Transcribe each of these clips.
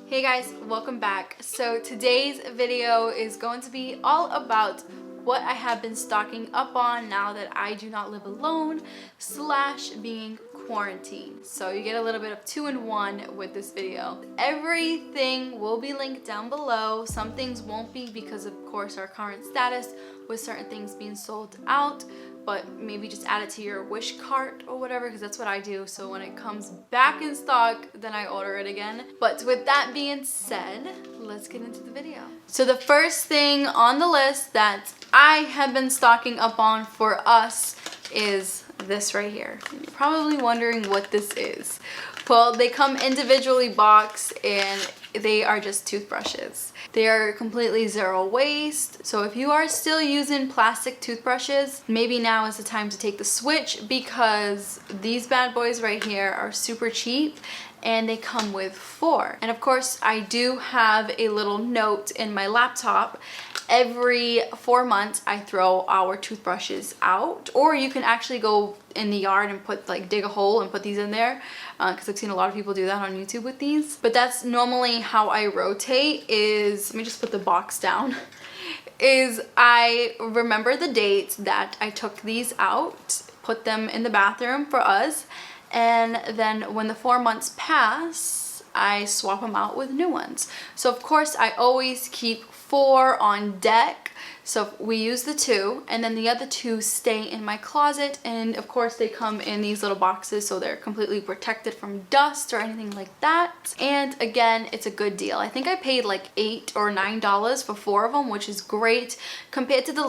Hey guys, welcome back. So today's video is going to be all about what I have been stocking up on now that I do not live alone / being quarantined. So you get a little bit of 2-in-1 with this video. Everything will be linked down below. Some things won't be because of course our current status with certain things being sold out, but maybe just add it to your wish cart or whatever, because that's what I do. So when it comes back in stock, then I order it again. But with that being said, let's get into the video. So the first thing on the list that I have been stocking up on for us is this right here. You're probably wondering what this is. Well, they come individually boxed and they are just toothbrushes. They are completely zero waste. So if you are still using plastic toothbrushes, maybe now is the time to take the switch, because these bad boys right here are super cheap and they come with 4. And of course, I do have a little note in my laptop. Every 4 months I throw our toothbrushes out, or you can actually go in the yard and dig a hole and put these in there, because I've seen a lot of people do that on YouTube with these. But that's normally how I rotate. Let me just put the box down. I remember the date that I took these out, put them in the bathroom for us, and then when the 4 months pass, I swap them out with new ones. So of course I always keep 4 on deck. So we use the 2, and then the other 2 stay in my closet, and of course they come in these little boxes so they're completely protected from dust or anything like that. And again, it's a good deal. I think I paid like $8 or $9 for 4 of them, which is great compared to the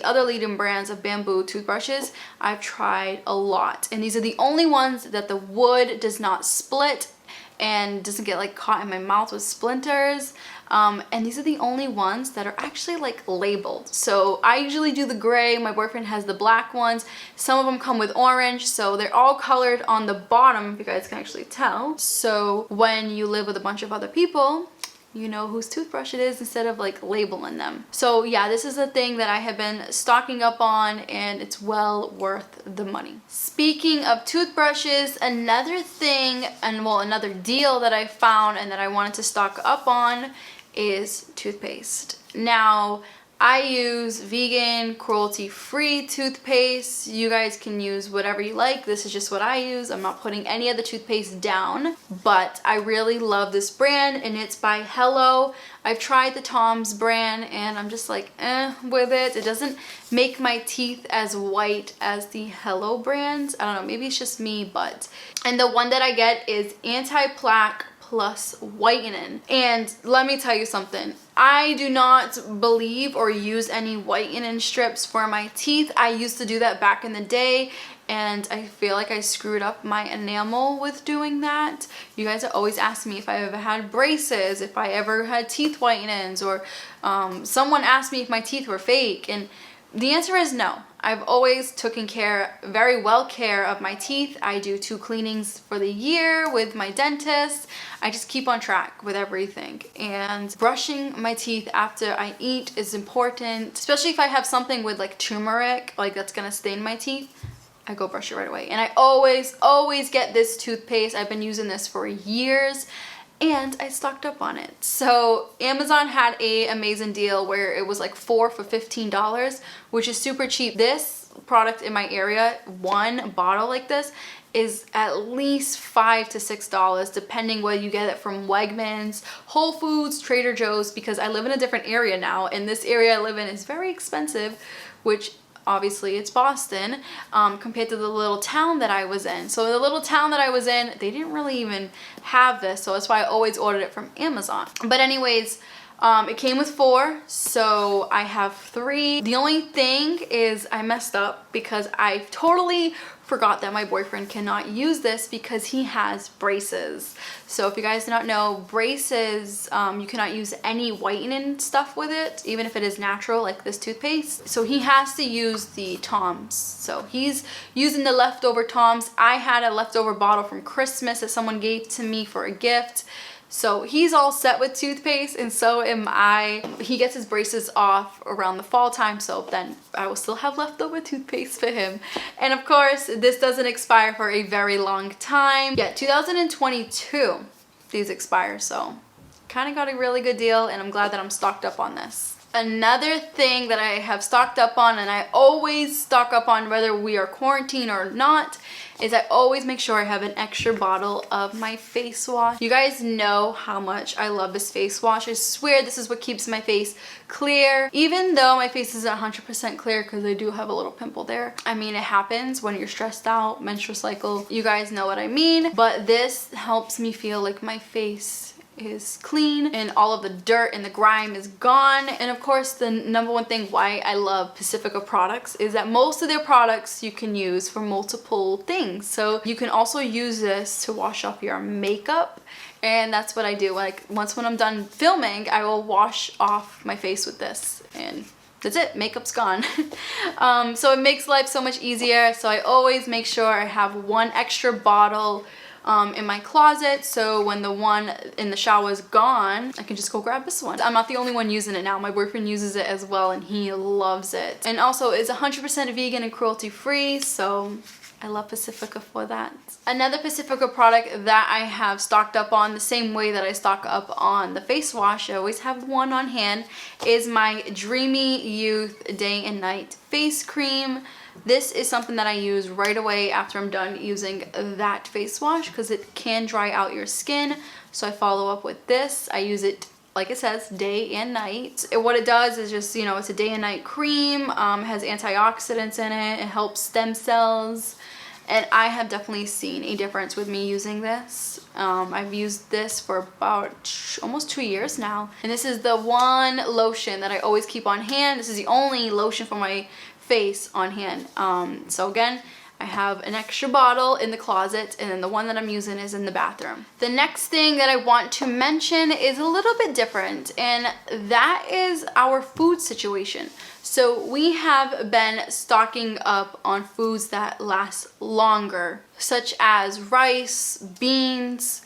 other leading brands of bamboo toothbrushes. I've tried a lot, and these are the only ones that the wood does not split and doesn't get caught in my mouth with splinters. And these are the only ones that are actually labeled. So I usually do the gray, my boyfriend has the black ones. Some of them come with orange, so they're all colored on the bottom, if you guys can actually tell. So when you live with a bunch of other people, you know whose toothbrush it is instead of labeling them. So yeah, this is a thing that I have been stocking up on, and it's well worth the money. Speaking of toothbrushes, another thing, another deal that I found and that I wanted to stock up on is toothpaste. Now, I use vegan, cruelty-free toothpaste. You guys can use whatever you like. This is just what I use. I'm not putting any of the toothpaste down, but I really love this brand, and it's by Hello. I've tried the Tom's brand and I'm just with it. It doesn't make my teeth as white as the Hello brand. I don't know, maybe it's just me, and the one that I get is anti-plaque plus whitening. And let me tell you something, I do not believe or use any whitening strips for my teeth. I used to do that back in the day, and I feel like I screwed up my enamel with doing that. You guys are always asking me if I ever had braces, if I ever had teeth whitenings, or someone asked me if my teeth were fake, and the answer is no. I've always taken very well care of my teeth. I do 2 cleanings for the year with my dentist. I just keep on track with everything. And brushing my teeth after I eat is important, especially if I have something with turmeric, that's gonna stain my teeth. I go brush it right away. And I always get this toothpaste. I've been using this for years, and I stocked up on it. So Amazon had a amazing deal where it was 4 for $15, which is super cheap. This product in my area, one bottle like this, is at least $5 to $6, depending whether you get it from Wegmans, Whole Foods, Trader Joe's, because I live in a different area now, and this area I live in is very expensive, which obviously it's Boston, compared to the little town that I was in. So the little town that I was in, they didn't really even have this, so that's why I always ordered it from Amazon. But anyways, it came with 4, so I have 3. The only thing is I messed up because I totally forgot that my boyfriend cannot use this because he has braces. So if you guys do not know, braces, you cannot use any whitening stuff with it, even if it is natural like this toothpaste. So he has to use the Tom's. So he's using the leftover Tom's. I had a leftover bottle from Christmas that someone gave to me for a gift. So he's all set with toothpaste, and so am I. He gets his braces off around the fall time, so then I will still have leftover toothpaste for him. And of course, this doesn't expire for a very long time. Yeah, 2022. these expire, so kind of got a really good deal, and I'm glad that I'm stocked up on this. Another thing that I have stocked up on, and I always stock up on whether we are quarantined or not, is I always make sure I have an extra bottle of my face wash. You guys know how much I love this face wash. I swear this is what keeps my face clear. Even though my face isn't 100% clear because I do have a little pimple there. I mean, it happens when you're stressed out, menstrual cycle. You guys know what I mean. But this helps me feel like my face is clean and all of the dirt and the grime is gone. And of course, the number one thing why I love Pacifica products is that most of their products you can use for multiple things. So you can also use this to wash off your makeup, and that's what I do. Like once when I'm done filming, I will wash off my face with this, and that's it, makeup's gone. So it makes life so much easier. So I always make sure I have one extra bottle in my closet, so when the one in the shower is gone, I can just go grab this one. I'm not the only one using it now. My boyfriend uses it as well, and he loves it. And also, it's 100% vegan and cruelty free, so I love Pacifica for that. Another Pacifica product that I have stocked up on the same way that I stock up on the face wash, I always have one on hand, is my Dreamy Youth Day and Night Face Cream. This is something that I use right away after I'm done using that face wash because it can dry out your skin. So I follow up with this. I use it, like it says, day and night. What it does is just, you know, it's a day and night cream. It has antioxidants in it. It helps stem cells. And I have definitely seen a difference with me using this. I've used this for about almost 2 years now. And this is the one lotion that I always keep on hand. This is the only lotion for my face on hand. So again, I have an extra bottle in the closet, and then the one that I'm using is in the bathroom. The next thing that I want to mention is a little bit different, and that is our food situation. So we have been stocking up on foods that last longer, such as rice, beans.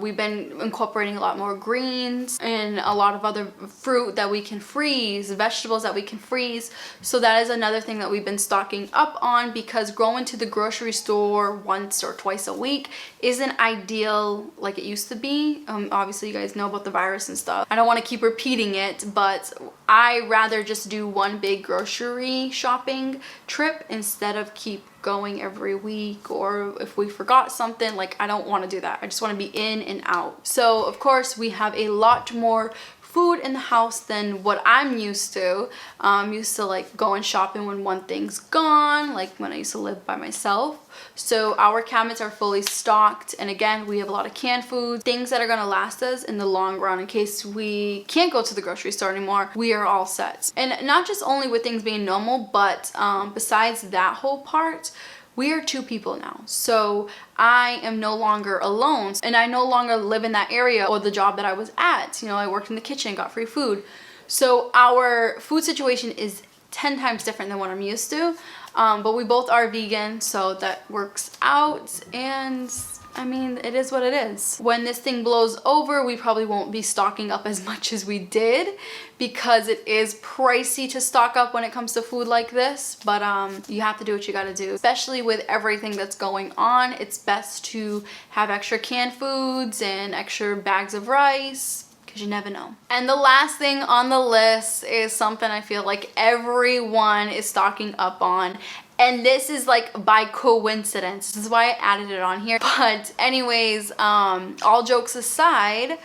We've been incorporating a lot more greens and a lot of other fruit that we can freeze, vegetables that we can freeze. So that is another thing that we've been stocking up on, because going to the grocery store once or twice a week isn't ideal like it used to be. Obviously you guys know about the virus and stuff. I don't want to keep repeating it, but I rather just do one big grocery shopping trip instead of keep going every week, or if we forgot something, like I don't want to do that. I just want to be in and out. So of course we have a lot more food in the house than what I'm used to. I'm used to like going shopping when one thing's gone, like when I used to live by myself. So our cabinets are fully stocked, and again, we have a lot of canned food, things that are going to last us in the long run in case we can't go to the grocery store anymore. We are all set. And not just only with things being normal, but besides that whole part, we are 2 people now. So I am no longer alone, and I no longer live in that area or the job that I was at. You know, I worked in the kitchen, got free food. So our food situation is 10 times different than what I'm used to. But we both are vegan, so that works out, and I mean, it is what it is. When this thing blows over, we probably won't be stocking up as much as we did, because it is pricey to stock up when it comes to food like this. But you have to do what you gotta do. Especially with everything that's going on, it's best to have extra canned foods and extra bags of rice, because you never know. And the last thing on the list is something I feel like everyone is stocking up on. And this is like by coincidence. This is why I added it on here. But anyways, all jokes aside,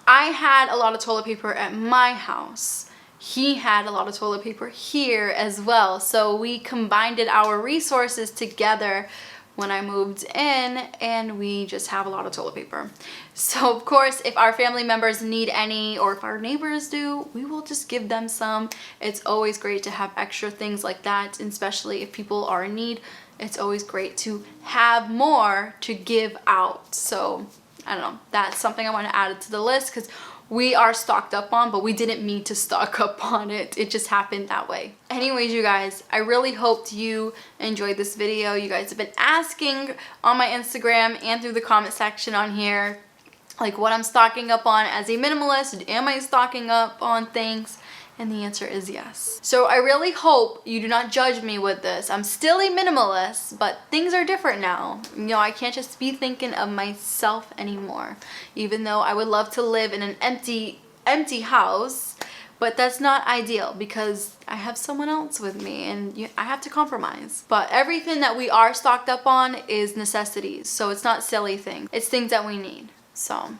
I had a lot of toilet paper at my house. He had a lot of toilet paper here as well. So we combined our resources together when I moved in, and we just have a lot of toilet paper. So of course, if our family members need any, or if our neighbors do, we will just give them some. It's always great to have extra things like that, especially if people are in need. It's always great to have more to give out. So I don't know, that's something I want to add to the list, because we are stocked up on, but we didn't mean to stock up on it. It just happened that way. Anyways, you guys, I really hoped you enjoyed this video. You guys have been asking on my Instagram and through the comment section on here, like what I'm stocking up on as a minimalist. Am I stocking up on things? And the answer is yes. So I really hope you do not judge me with this. I'm still a minimalist, but things are different now. You know, I can't just be thinking of myself anymore. Even though I would love to live in an empty house, but that's not ideal because I have someone else with me and I have to compromise. But everything that we are stocked up on is necessities. So it's not silly things. It's things that we need. So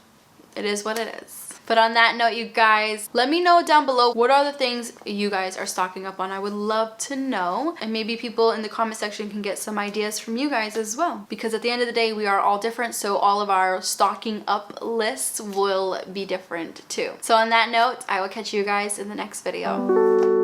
it is what it is. But on that note, you guys, let me know down below what are the things you guys are stocking up on. I would love to know. And maybe people in the comment section can get some ideas from you guys as well. Because at the end of the day, we are all different. So all of our stocking up lists will be different too. So on that note, I will catch you guys in the next video.